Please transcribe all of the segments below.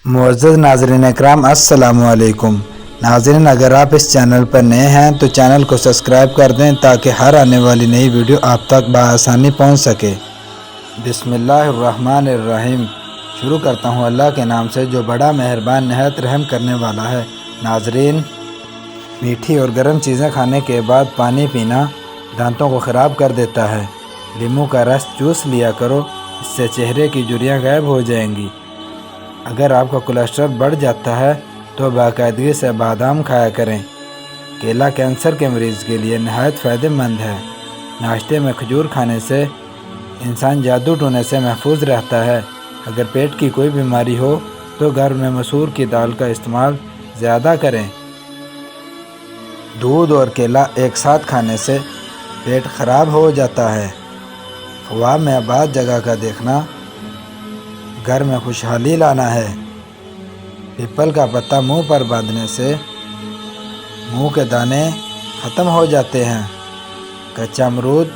معزز ناظرین اکرام السلام علیکم۔ ناظرین اگر آپ اس چینل پر نئے ہیں تو چینل کو سبسکرائب کر دیں تاکہ ہر آنے والی نئی ویڈیو آپ تک بآسانی پہنچ سکے۔ بسم اللہ الرحمن الرحیم۔ شروع کرتا ہوں اللہ کے نام سے جو بڑا مہربان نہایت رحم کرنے والا ہے۔ ناظرین، میٹھی اور گرم چیزیں کھانے کے بعد پانی پینا دانتوں کو خراب کر دیتا ہے۔ لیموں کا رس چوس لیا کرو، اس سے چہرے کی جھریاں غائب ہو جائیں گی۔ اگر آپ کا کولیسٹرول بڑھ جاتا ہے تو باقاعدگی سے بادام کھایا کریں۔ کیلا کینسر کے مریض کے لیے نہایت فائدہ مند ہے۔ ناشتے میں کھجور کھانے سے انسان جادو ٹونے سے محفوظ رہتا ہے۔ اگر پیٹ کی کوئی بیماری ہو تو گھر میں مسور کی دال کا استعمال زیادہ کریں۔ دودھ اور کیلا ایک ساتھ کھانے سے پیٹ خراب ہو جاتا ہے۔ خواب میں آباد جگہ کا دیکھنا گھر میں خوشحالی لانا ہے۔ پیپل کا پتا منہ پر باندھنے سے منہ کے دانے ختم ہو جاتے ہیں۔ کچا امرود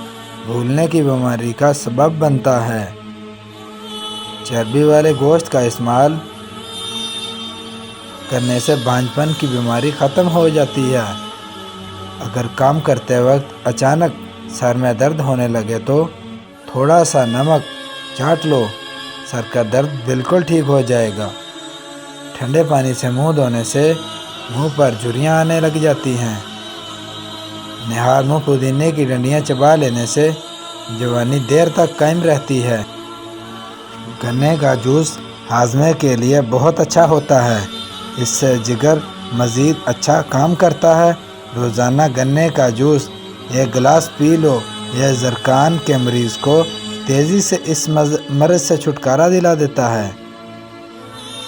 بھولنے کی بیماری کا سبب بنتا ہے۔ چربی والے گوشت کا استعمال کرنے سے بانجھپن کی بیماری ختم ہو جاتی ہے۔ اگر کام کرتے وقت اچانک سر میں درد ہونے لگے تو تھوڑا سا نمک چاٹ لو، سر کا درد بالکل ٹھیک ہو جائے گا۔ ٹھنڈے پانی سے منہ دھونے سے منہ پر جھریاں آنے لگ جاتی ہیں۔ نہار منہ پودینے کی ڈنڈیاں چبا لینے سے جوانی دیر تک قائم رہتی ہے۔ گنے کا جوس ہاضمے کے لیے بہت اچھا ہوتا ہے، اس سے جگر مزید اچھا کام کرتا ہے۔ روزانہ گنے کا جوس ایک گلاس پی لو، یہ زکام کے مریض کو تیزی سے اس مرض سے چھٹکارا دلا دیتا ہے۔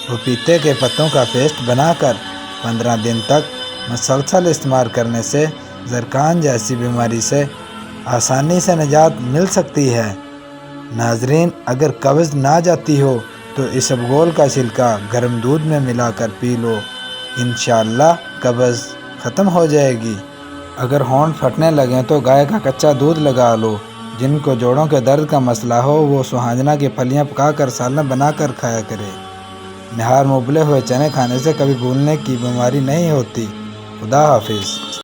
پپیتے کے پتوں کا پیسٹ بنا کر 15 دن تک مسلسل استعمال کرنے سے زکام جیسی بیماری سے آسانی سے نجات مل سکتی ہے۔ ناظرین، اگر قبض نہ جاتی ہو تو اسبگول کا چھلکا گرم دودھ میں ملا کر پی لو، انشاءاللہ قبض ختم ہو جائے گی۔ اگر ہونٹ پھٹنے لگیں تو گائے کا کچا دودھ لگا لو۔ جن کو جوڑوں کے درد کا مسئلہ ہو وہ سہانجنا کی پھلیاں پکا کر سالن بنا کر کھایا کرے۔ نہار میں ابلے ہوئے چنے کھانے سے کبھی بھولنے کی بیماری نہیں ہوتی۔ خدا حافظ۔